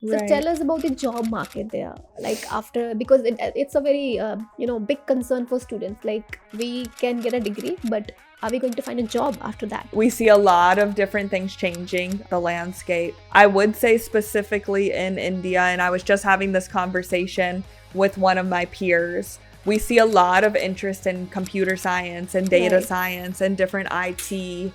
So Right. tell us about the job market there. Like after, because it's a very big concern for students. Like we can get a degree, but are we going to find a job after that? We see a lot of different things changing the landscape. I would say specifically in India, and I was just having this conversation with one of my peers. We see a lot of interest in computer science and data Right. science and different IT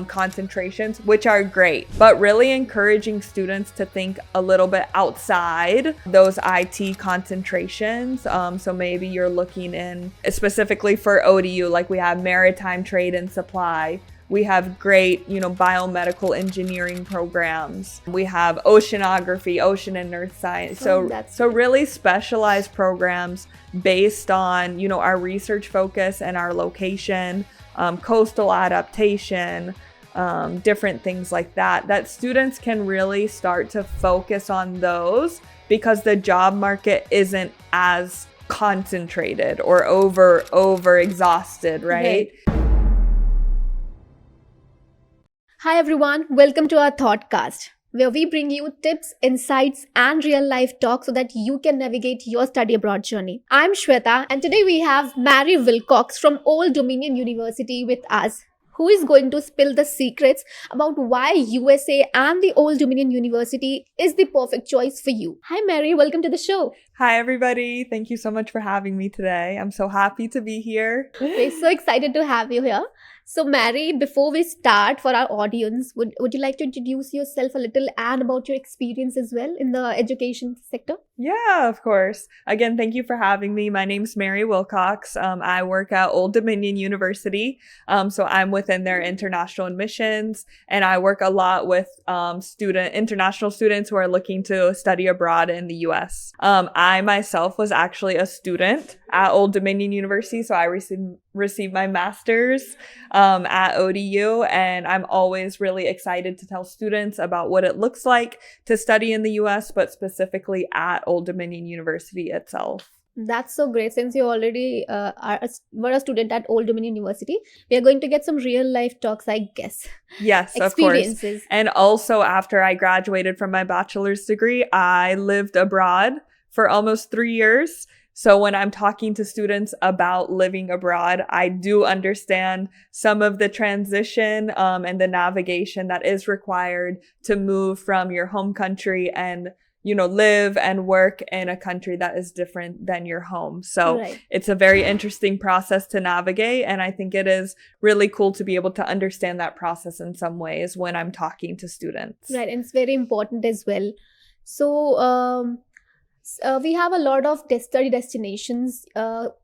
concentrations, which are great, but really encouraging students to think a little bit outside those IT concentrations. So maybe you're looking in specifically for ODU, like we have maritime trade and supply. We have great, biomedical engineering programs. We have oceanography, ocean and earth science. Oh, So, that's so great. really specialized programs based on, our research focus and our location, coastal adaptation, different things like that students can really start to focus on those because the job market isn't as concentrated or over exhausted, right? Right. Hi everyone, welcome to our Thoughtcast, where we bring you tips, insights, and real life talk so that you can navigate your study abroad journey. I'm Shweta, and today we have Mary Wilcox from Old Dominion University with us, who is going to spill the secrets about why USA and the Old Dominion University is the perfect choice for you. Hi Mary, welcome to the show. Hi everybody, thank you so much for having me today. I'm so happy to be here. We're so excited to have you here. So, Mary, before we start for our audience, would you like to introduce yourself a little and about your experience as well in the education sector? Yeah, of course. Again, thank you for having me. My name's Mary Wilcox. I work at Old Dominion University. So I'm within their international admissions, and I work a lot with international students who are looking to study abroad in the US. I myself was actually a student at Old Dominion University, so I received my master's at ODU, and I'm always really excited to tell students about what it looks like to study in the US, but specifically at Old Dominion University itself. That's so great. Since you already were a student at Old Dominion University, we are going to get some real life talks, I guess, Yes, of course. experiences. And also, after I graduated from my bachelor's degree, I lived abroad for almost 3 years. So when I'm talking to students about living abroad, I do understand some of the transition and the navigation that is required to move from your home country and live and work in a country that is different than your home. So Right. it's a very interesting process to navigate. And I think it is really cool to be able to understand that process in some ways when I'm talking to students. Right. And it's very important as well. So, we have a lot of study destinations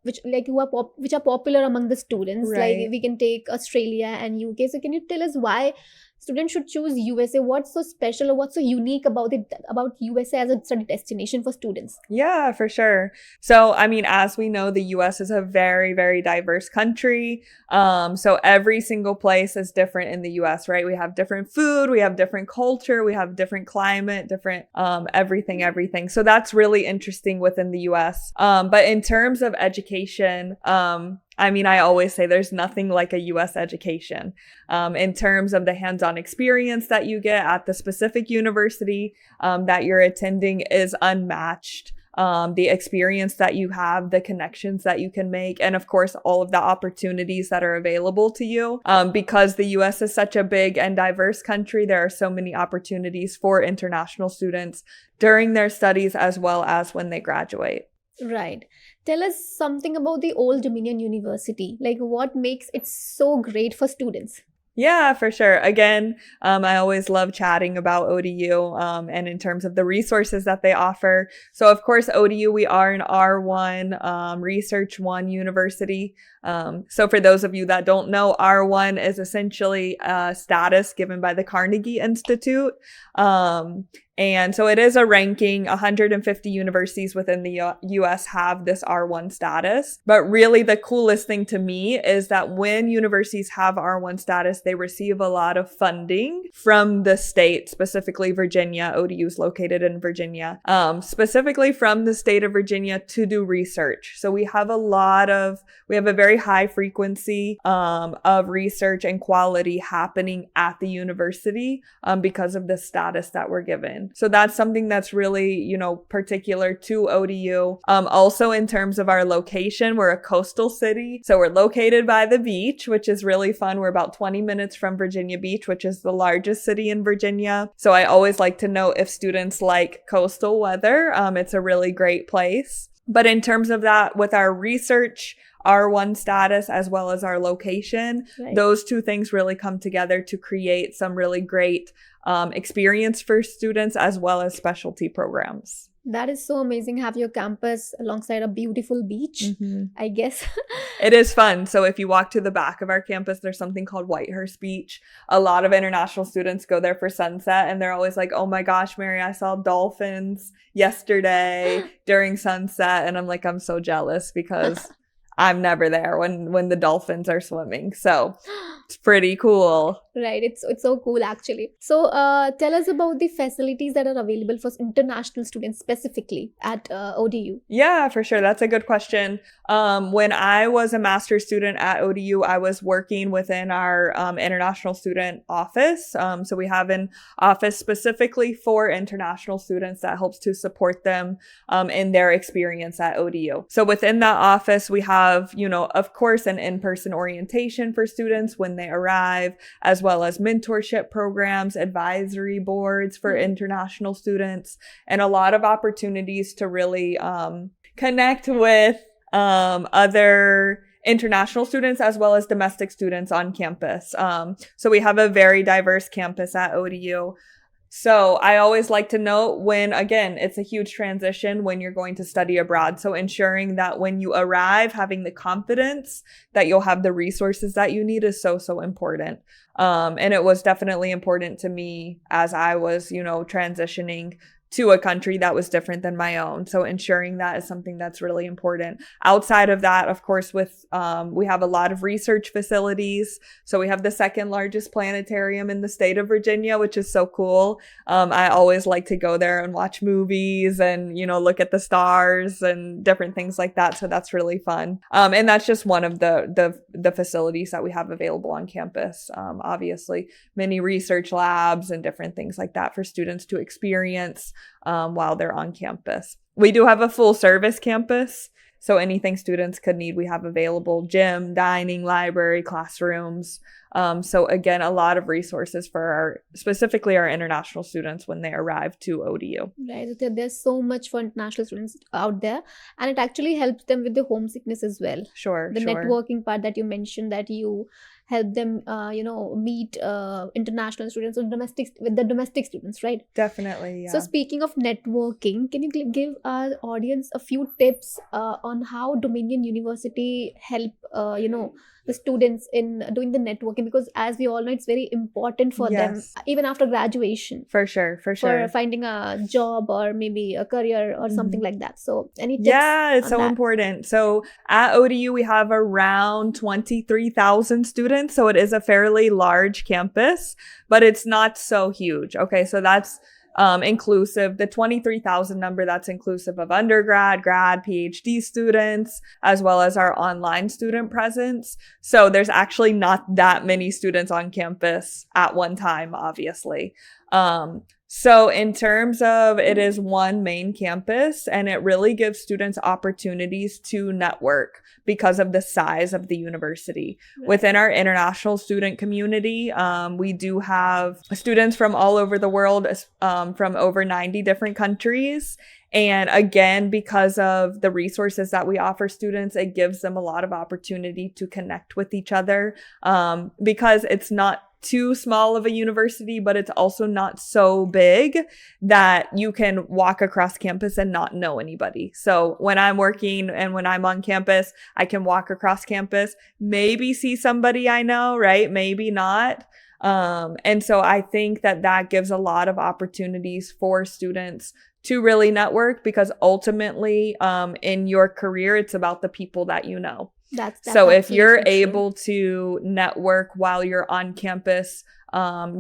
which are popular among the students. Like Right. we can take Australia and UK. So can you tell us why students should choose USA? What's so special or what's so unique about USA as a study destination for students? Yeah, for sure. So, I mean, as we know, the US is a very, very diverse country. So every single place is different in the US, right? We have different food, we have different culture, we have different climate, different, everything. So that's really interesting within the US. But in terms of education, I mean, I always say there's nothing like a US education. In terms of the hands-on experience that you get at the specific university that you're attending is unmatched. The experience that you have, the connections that you can make, and of course, all of the opportunities that are available to you. Because the US is such a big and diverse country, there are so many opportunities for international students during their studies as well as when they graduate. Right. Tell us something about the Old Dominion University. Like what makes it so great for students? Yeah, for sure. Again, I always love chatting about ODU and in terms of the resources that they offer. So, of course, ODU, we are an R1 Research 1 university. So, for those of you that don't know, R1 is essentially a status given by the Carnegie Institute. And so it is a ranking. 150 universities within the US have this R1 status. But really the coolest thing to me is that when universities have R1 status, they receive a lot of funding from the state, specifically Virginia. ODU is located in Virginia, specifically from the state of Virginia to do research. So we have a very high frequency of research and quality happening at the university because of the status that we're given. education. So that's something that's really, particular to ODU. Also in terms of our location, we're a coastal city. So we're located by the beach, which is really fun. We're about 20 minutes from Virginia Beach, which is the largest city in Virginia. So I always like to know if students like coastal weather. It's a really great place. But in terms of that, with our research, R1 status, as well as our location, right, those two things really come together to create some really great experience for students, as well as specialty programs. That is so amazing. Have your campus alongside a beautiful beach, I guess. It is fun. So if you walk to the back of our campus, there's something called Whitehurst Beach. A lot of international students go there for sunset, and they're always like, oh my gosh, Mary, I saw dolphins yesterday during sunset. And I'm like, I'm so jealous because I'm never there when the dolphins are swimming. So it's pretty cool. Right. It's so cool, actually. So tell us about the facilities that are available for international students specifically at ODU. Yeah, for sure. That's a good question. When I was a master's student at ODU, I was working within our international student office. So we have an office specifically for international students that helps to support them in their experience at ODU. So within that office, we have, of course, an in-person orientation for students when they arrive, as well as mentorship programs, advisory boards for international students, and a lot of opportunities to really connect with other international students as well as domestic students on campus. So we have a very diverse campus at ODU. So I always like to note when, again, it's a huge transition when you're going to study abroad. So ensuring that when you arrive, having the confidence that you'll have the resources that you need is so, so important. And it was definitely important to me as I was, transitioning to a country that was different than my own. So ensuring that is something that's really important. Outside of that, of course, we have a lot of research facilities. So we have the second largest planetarium in the state of Virginia, which is so cool. I always like to go there and watch movies and, look at the stars and different things like that. So that's really fun. And that's just one of the facilities that we have available on campus. Obviously, many research labs and different things like that for students to experience while they're on campus. We do have a full service campus. So anything students could need, we have available: gym, dining, library, classrooms. So again, a lot of resources for specifically our international students when they arrive to ODU. Right. There's so much for international students out there, and it actually helps them with the homesickness as well. Sure. The networking part that you mentioned, that you help them, meet international students with the domestic students, right? Definitely, yeah. So speaking of networking, can you give our audience a few tips on how Dominion University help, the students in doing the networking? Because as we all know, it's very important for them, even after graduation. For sure. For finding a job or maybe a career or something like that. So any tips? Yeah, it's so important. So at ODU, we have around 23,000 students. So it is a fairly large campus, but it's not so huge. Okay, so that's inclusive. The 23,000 number, that's inclusive of undergrad, grad, PhD students, as well as our online student presence. So there's actually not that many students on campus at one time, obviously. So in terms of, it is one main campus, and it really gives students opportunities to network because of the size of the university. Right. Within our international student community, we do have students from all over the world, from over 90 different countries. And again, because of the resources that we offer students, it gives them a lot of opportunity to connect with each other, because it's not too small of a university, but it's also not so big that you can walk across campus and not know anybody. So when I'm working and when I'm on campus, I can walk across campus, maybe see somebody I know, right? Maybe not. And so I think that gives a lot of opportunities for students to really network, because ultimately, in your career, it's about the people that you know. That's so if you're able to network while you're on campus,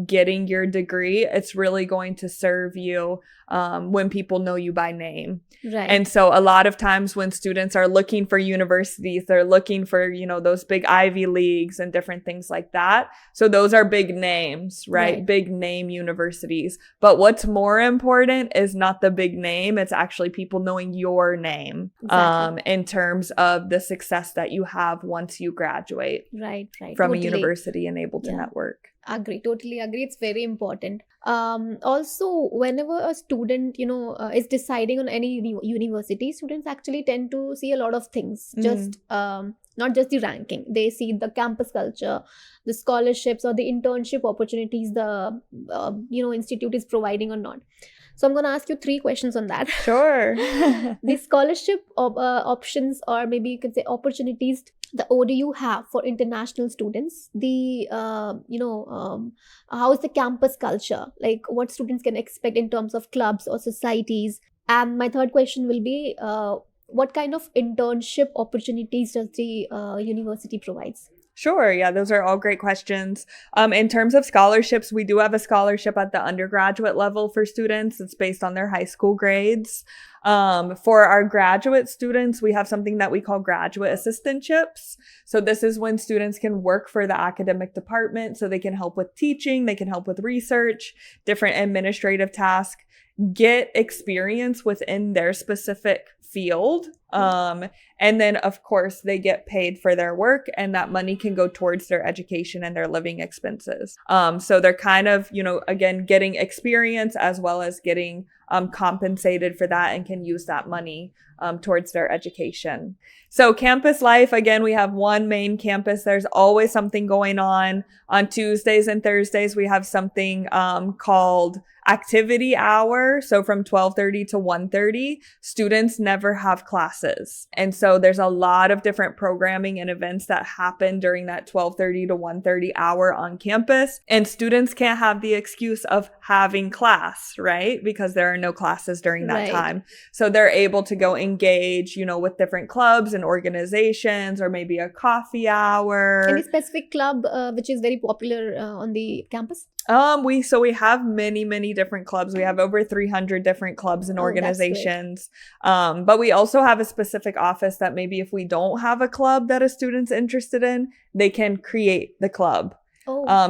getting your degree, it's really going to serve you when people know you by name. Right. And so a lot of times when students are looking for universities, they're looking for, those big Ivy Leagues and different things like that. So those are big names, right? Big name universities. But what's more important is not the big name. It's actually people knowing your name, in terms of the success that you have once you graduate from a university and able to network. Totally agree. It's very important. Also, whenever a student, is deciding on any university, students actually tend to see a lot of things, just not just the ranking. They see the campus culture, the scholarships or the internship opportunities the, institute is providing or not. So I'm going to ask you 3 questions on that. Sure. The scholarship options, or maybe you could say opportunities, the ODU have for international students, the how is the campus culture, like what students can expect in terms of clubs or societies. And my 3rd question will be what kind of internship opportunities does the university provides? Sure. Yeah, those are all great questions. In terms of scholarships, we do have a scholarship at the undergraduate level for students. It's based on their high school grades. For our graduate students, we have something that we call graduate assistantships. So this is when students can work for the academic department. So they can help with teaching, they can help with research, different administrative tasks, get experience within their specific field. And then of course they get paid for their work, and that money can go towards their education and their living expenses. So they're kind of, again, getting experience as well as getting compensated for that, and can use that money towards their education. So campus life, again, we have one main campus. There's always something going on. On Tuesdays and Thursdays, we have something called activity hour. So from 12:30 to 1:30, students never have classes. And so there's a lot of different programming and events that happen during that 12:30 to 1:30 hour on campus. And students can't have the excuse of having class, right? Because there are no classes during that time. So they're able to go engage, with different clubs and organizations, or maybe a coffee hour. Any specific club which is very popular on the campus? We have many different clubs. We have over 300 different clubs and organizations. But we also have a specific office that maybe if we don't have a club that a student's interested in, they can create the club.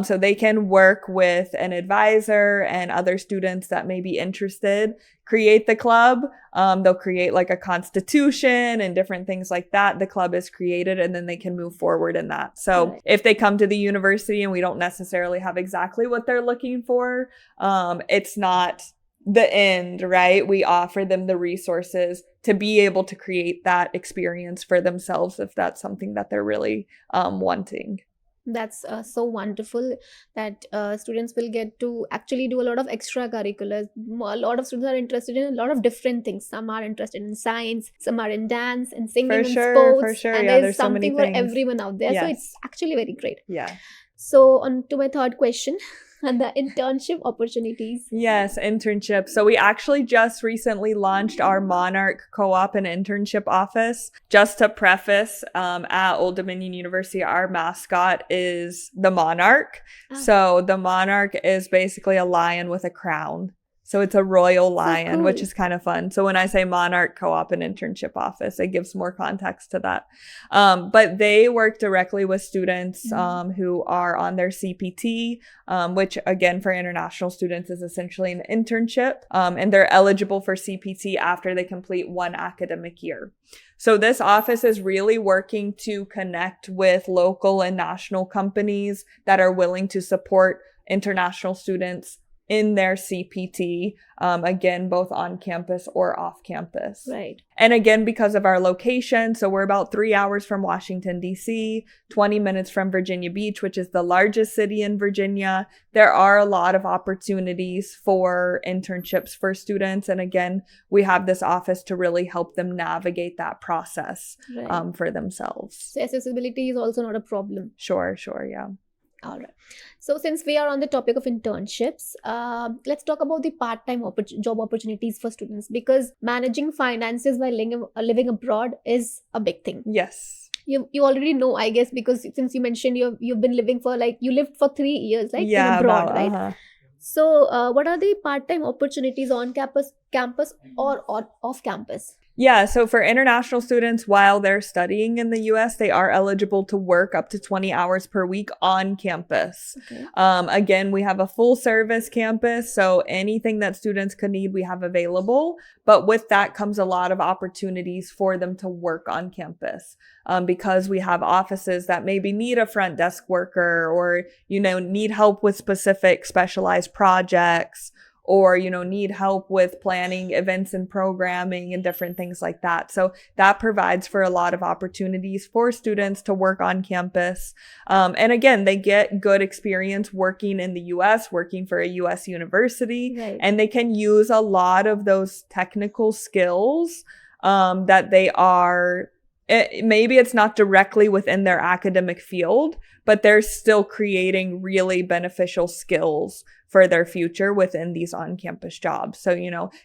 So they can work with an advisor and other students that may be interested, create the club. They'll create like a constitution and different things like that. The club is created, and then they can move forward in that. So if they come to the university and we don't necessarily have exactly what they're looking for, it's not the end, right? We offer them the resources to be able to create that experience for themselves if that's something that they're really wanting. That's so wonderful that students will get to actually do a lot of extracurriculars. A lot of students are interested in a lot of different things. Some are interested in science, some are in dance and singing and sports. For sure. And there's something for everyone out there. So it's actually very great. Yeah. So on to my 3rd question. And the internship opportunities. Yes, internship. So we actually just recently launched our Monarch Co-op and internship office. Just to preface, at Old Dominion University, our mascot is the monarch. So the monarch is basically a lion with a crown. So it's a royal lion, cool. Which is kind of fun. So when I say Monarch Co-op and internship office, it gives more context to that. But they work directly with students who are on their CPT, which again, for international students is essentially an internship. And they're eligible for CPT after they complete 1 academic year. So this office is really working to connect with local and national companies that are willing to support international students in their CPT, again, both on campus or off campus. Right. And again, because of our location, so we're about 3 hours from Washington, D.C., 20 minutes from Virginia Beach, which is the largest city in Virginia. There are a lot of opportunities for internships for students. And again, we have this office to really help them navigate that process for themselves. So accessibility is also not a problem. Sure, yeah. All right. So since we are on the topic of internships, let's talk about the part-time job opportunities for students, because managing finances while living abroad is a big thing. Yes. You already know, I guess, because since you mentioned you've been living for like you lived for 3 years, like in Yeah, abroad, about right? So, what are the part-time opportunities on campus or off campus? Yeah, so for international students, while they're studying in the US, they are eligible to work up to 20 hours per week on campus. Okay. Again, we have a full service campus, so anything that students could need, we have available. But with that comes a lot of opportunities for them to work on campus because we have offices that maybe need a front desk worker or, need help with specific specialized projects or, need help with planning events and programming and different things like that. So that provides for a lot of opportunities for students to work on campus. And again, they get good experience working in the US, working for a US university, Right. and they can use a lot of those technical skills that they are maybe it's not directly within their academic field, but they're still creating really beneficial skills for their future within these on-campus jobs. So,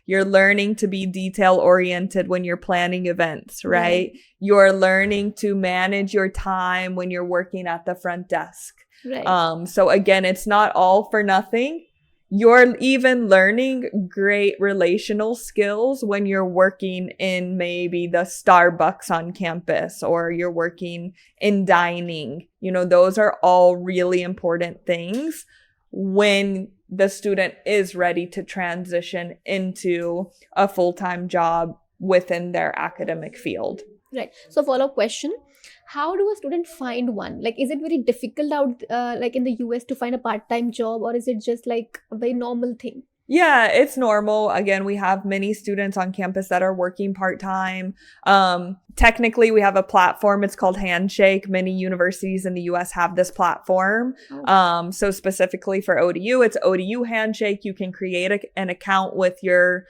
you're learning to be detail-oriented when you're planning events, right? You're learning to manage your time when you're working at the front desk. Right. So again, it's not all for nothing. You're even learning great relational skills when you're working in maybe the Starbucks on campus or you're working in dining. Those are all really important things when the student is ready to transition into a full-time job within their academic field. Right. So, follow-up question. How do a student find one? Like, is it very difficult out, like in the US, to find a part-time job, or is it just like a very normal thing? Yeah, it's normal. Again, we have many students on campus that are working part-time. Technically, we have a platform. It's called Handshake. Many universities in the US have this platform. Oh. So specifically for ODU, it's ODU Handshake. You can create an account with your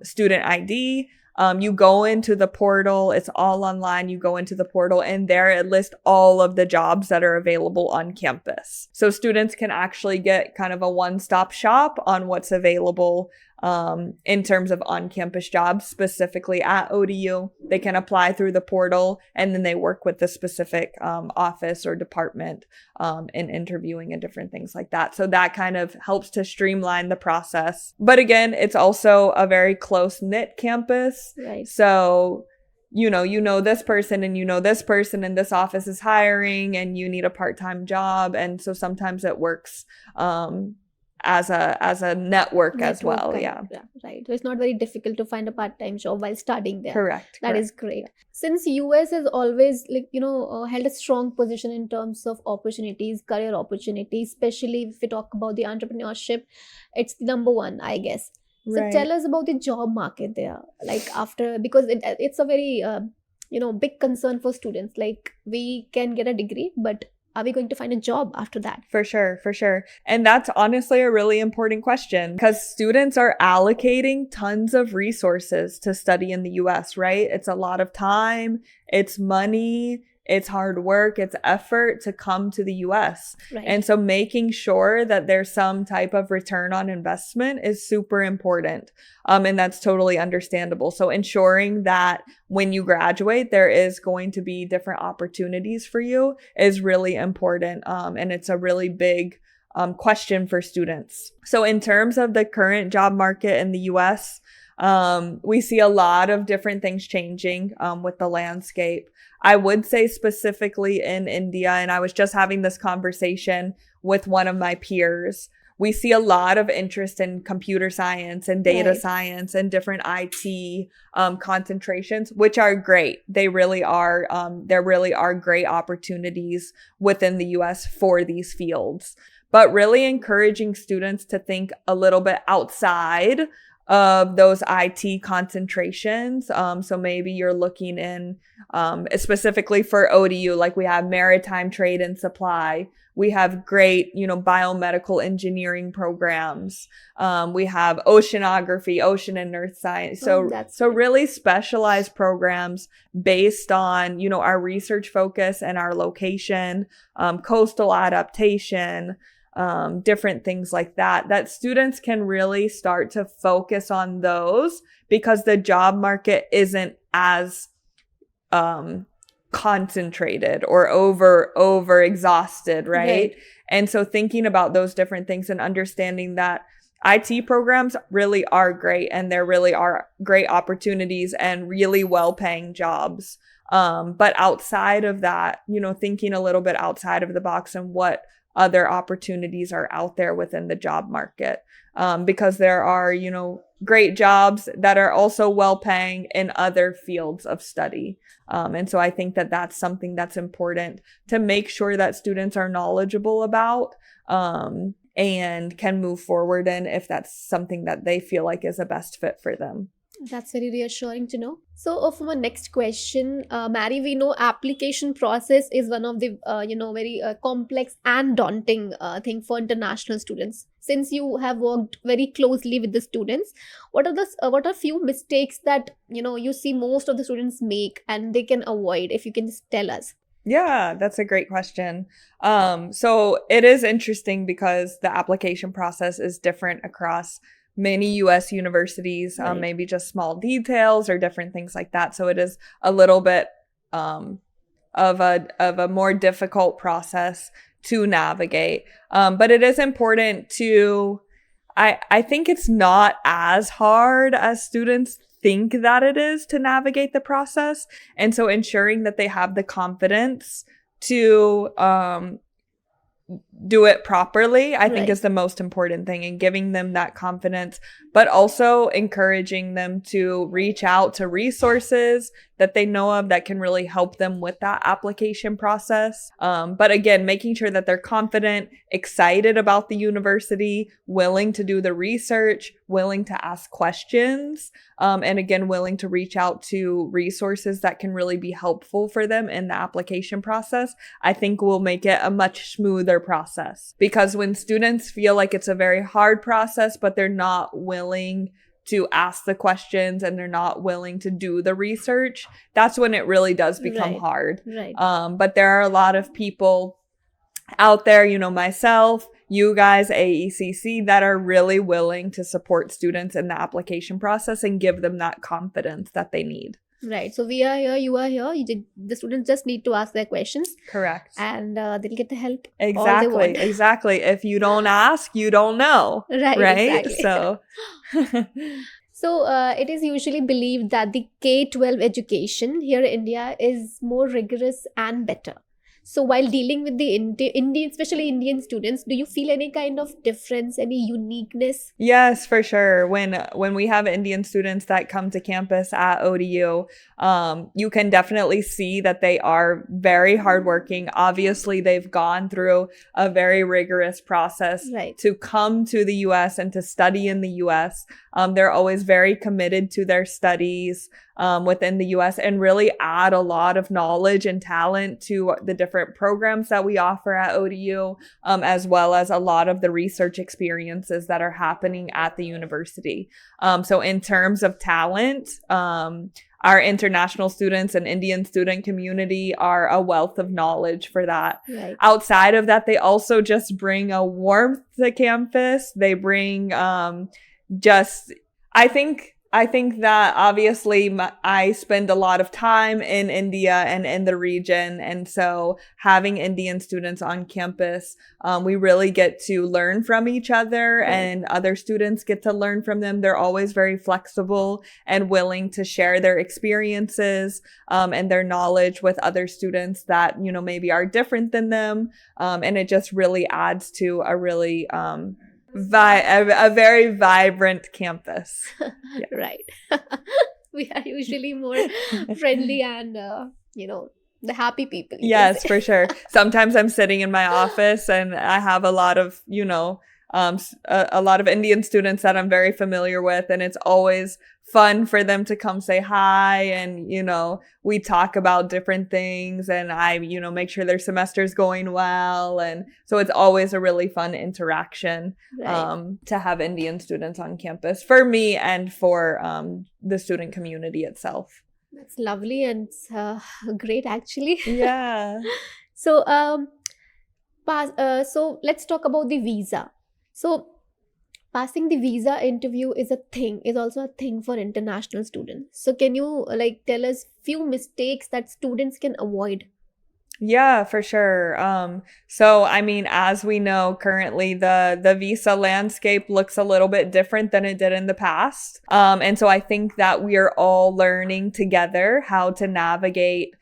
student ID. You go into the portal. It's all online. You go into the portal and there it lists all of the jobs that are available on campus. So students can actually get kind of a one-stop shop on what's available in terms of on-campus jobs, specifically at ODU. They can apply through the portal and then they work with the specific office or department in interviewing and different things like that. So that kind of helps to streamline the process. But again, it's also a very close-knit campus. Right. So you know this person and this person and this office is hiring and you need a part-time job. And so sometimes it works as a network as well. Yeah. Right. So it's not very difficult to find a part-time job while studying there. Correct. That is great. Since US has always held a strong position in terms of opportunities, career opportunities, especially if we talk about the entrepreneurship, it's the number one, I guess. So Right. tell us about the job market there. Like because it's a very big concern for students. Like we can get a degree, but are we going to find a job after that? For sure. And that's honestly a really important question because students are allocating tons of resources to study in the US, right? It's a lot of time, it's money, it's hard work, it's effort to come to the US. Right. And so making sure that there's some type of return on investment is super important. And that's totally understandable. So ensuring that when you graduate, there is going to be different opportunities for you is really important. And it's a really big question for students. So in terms of the current job market in the US, we see a lot of different things changing with the landscape. I would say specifically in India, and I was just having this conversation with one of my peers, we see a lot of interest in computer science and data science and different IT concentrations, which are great. They really are. There really are great opportunities within the US for these fields, but really encouraging students to think a little bit outside of those IT concentrations. So maybe you're looking in specifically for ODU, like we have maritime trade and supply. We have great, biomedical engineering programs. We have oceanography, ocean and earth science. So really specialized programs based on, our research focus and our location, coastal adaptation, different things like that students can really start to focus on those because the job market isn't as concentrated or over exhausted, right? And so thinking about those different things and understanding that IT programs really are great, and there really are great opportunities and really well-paying jobs. But outside of that, thinking a little bit outside of the box and what other opportunities are out there within the job market. Because there are, great jobs that are also well-paying in other fields of study. And so I think that that's something that's important to make sure that students are knowledgeable about, and can move forward in if that's something that they feel like is a best fit for them. That's very reassuring to know. So, for my next question, Mary, we know application process is one of the very complex and daunting thing for international students. Since you have worked very closely with the students, what are few mistakes that you see most of the students make and they can avoid? If you can just tell us. Yeah, that's a great question. So it is interesting because the application process is different across many US universities, Right. maybe just small details or different things like that. So it is a little bit of a more difficult process to navigate. But it is important to, I think it's not as hard as students think that it is to navigate the process. And so ensuring that they have the confidence to do it properly, I think Right. is the most important thing, and giving them that confidence, but also encouraging them to reach out to resources that they know of that can really help them with that application process. But again, making sure that they're confident, excited about the university, willing to do the research, willing to ask questions, and again, willing to reach out to resources that can really be helpful for them in the application process, I think will make it a much smoother process. Because when students feel like it's a very hard process, but they're not willing to ask the questions and they're not willing to do the research, that's when it really does become Right. hard. Right. But there are a lot of people out there, myself, you guys, AECC, that are really willing to support students in the application process and give them that confidence that they need. Right. So we are here, you are here. The students just need to ask their questions, Correct. and they'll get the help. all they Exactly. want. Exactly. If you don't ask, you don't know. Right. Right? Exactly. So So it is usually believed that the K-12 education here in India is more rigorous and better. So while dealing with the Indian, especially Indian students, do you feel any kind of difference, any uniqueness? yes, for sure. When we have Indian students that come to campus at ODU, you can definitely see that they are very hardworking. Obviously, they've gone through a very rigorous process Right. to come to the US and to study in the US. They're always very committed to their studies within the US, and really add a lot of knowledge and talent to the different programs that we offer at ODU, as well as a lot of the research experiences that are happening at the university. So in terms of talent, our international students and Indian student community are a wealth of knowledge for that. Right. Outside of that, they also just bring a warmth to campus. They bring I think that obviously I spend a lot of time in India and in the region. And so having Indian students on campus, we really get to learn from each other, and other students get to learn from them. They're always very flexible and willing to share their experiences and their knowledge with other students that, maybe are different than them. And it just really adds to a really a very vibrant campus. Yeah. Right. We are usually more friendly and the happy people. you can Yes, say. for sure. Sometimes I'm sitting in my office and I have a lot of, a lot of Indian students that I'm very familiar with, and it's always fun for them to come say hi, and we talk about different things, and I make sure their semester's going well, and so it's always a really fun interaction Right. to have Indian students on campus for me and for the student community itself. That's lovely and great, actually. Yeah. So, so let's talk about the visa. So, passing the visa interview is also a thing for international students. So can you tell us few mistakes that students can avoid? Yeah, for sure. So I mean, as we know, currently the visa landscape looks a little bit different than it did in the past. And so I think that we are all learning together how to navigate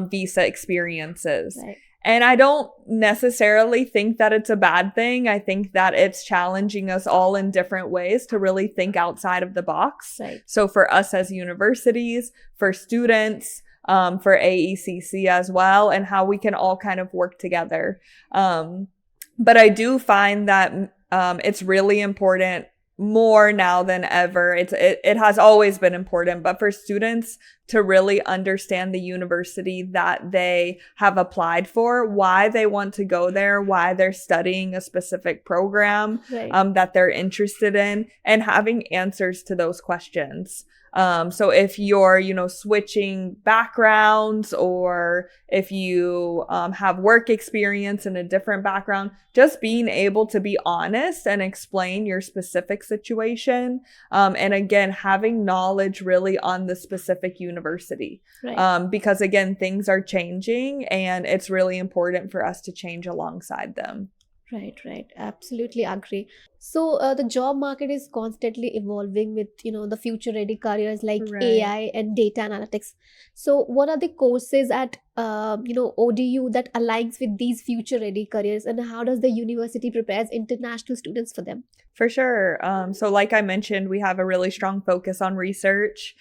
visa experiences. Right. And I don't necessarily think that it's a bad thing. I think that it's challenging us all in different ways to really think outside of the box. Right. So for us as universities, for students, for AECC as well, and how we can all kind of work together. But I do find that it's really important more now than ever. It has always been important, but for students to really understand the university that they have applied for, why they want to go there, why they're studying a specific program, Right. that they're interested in, and having answers to those questions. So if you're, switching backgrounds, or if you have work experience in a different background, just being able to be honest and explain your specific situation. And again, having knowledge really on the specific university. Right. Because again, things are changing and it's really important for us to change alongside them. Right. Absolutely agree. So the job market is constantly evolving with, the future ready careers like Right. AI and data analytics. So what are the courses at, ODU that aligns with these future ready careers, and how does the university prepares international students for them? For sure. So like I mentioned, we have a really strong focus on research.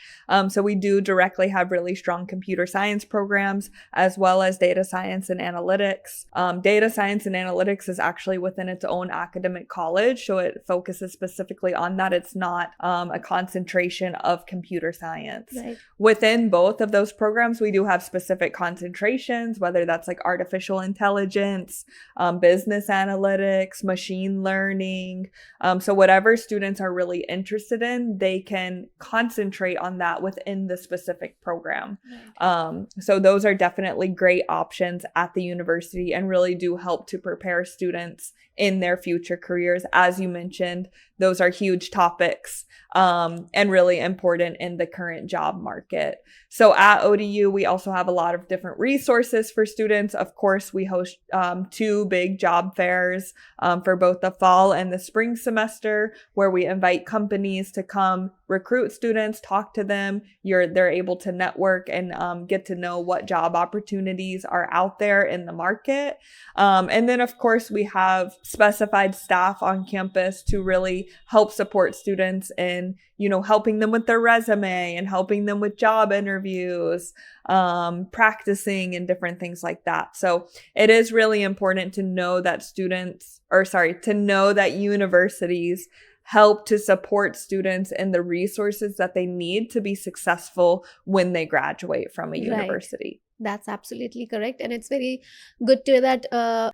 So we do directly have really strong computer science programs, as well as data science and analytics. Data science and analytics is actually within its own academic college. So it focuses specifically on that. It's not a concentration of computer science. Right. Within both of those programs, we do have specific concentrations, whether that's like artificial intelligence, business analytics, machine learning. So whatever students are really interested in, they can concentrate on that within the specific program. Right. So those are definitely great options at the university and really do help to prepare students in their future careers. As you mentioned, those are huge topics and really important in the current job market. So at ODU, we also have a lot of different resources for students. Of course, we host 2 big job fairs for both the fall and the spring semester, where we invite companies to come recruit students, talk to them. They're able to network and get to know what job opportunities are out there in the market. And then, of course, we have specified staff on campus to really help support students in, helping them with their resume and helping them with job interviews, practicing and different things like that. So it is really important to know that universities help to support students and the resources that they need to be successful when they graduate from a Right. university. That's absolutely correct. And it's very good to hear that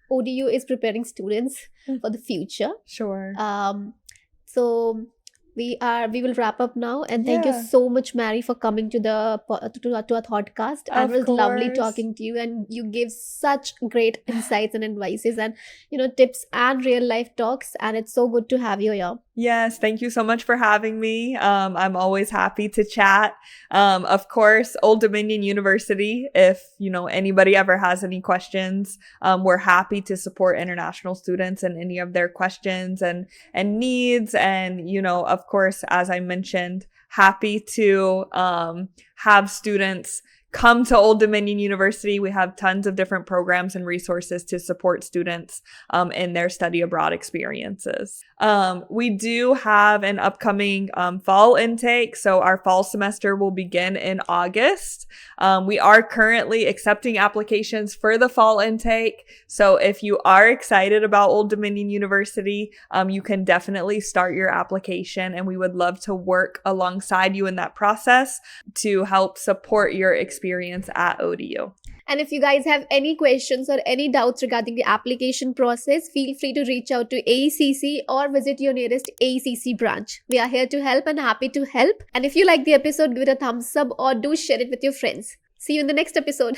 ODU is preparing students for the future. Sure. So we will wrap up now, and thank you Yeah. so much, Mary, for coming to to our podcast. And Of it was lovely course. talking to you, and you gave such great insights and advices and tips and real life talks, and it's so good to have you here. Yes, thank you so much for having me. I'm always happy to chat. Of course, Old Dominion University, if anybody ever has any questions, we're happy to support international students and any of their questions and needs. And of course, as I mentioned, happy to have students come to Old Dominion University. We have tons of different programs and resources to support students in their study abroad experiences. We do have an upcoming fall intake. So our fall semester will begin in August. We are currently accepting applications for the fall intake. So if you are excited about Old Dominion University, you can definitely start your application, and we would love to work alongside you in that process to help support your experience at ODU. And if you guys have any questions or any doubts regarding the application process, feel free to reach out to AECC or visit your nearest AECC branch. We are here to help and happy to help. And if you like the episode, give it a thumbs up or do share it with your friends. See you in the next episode.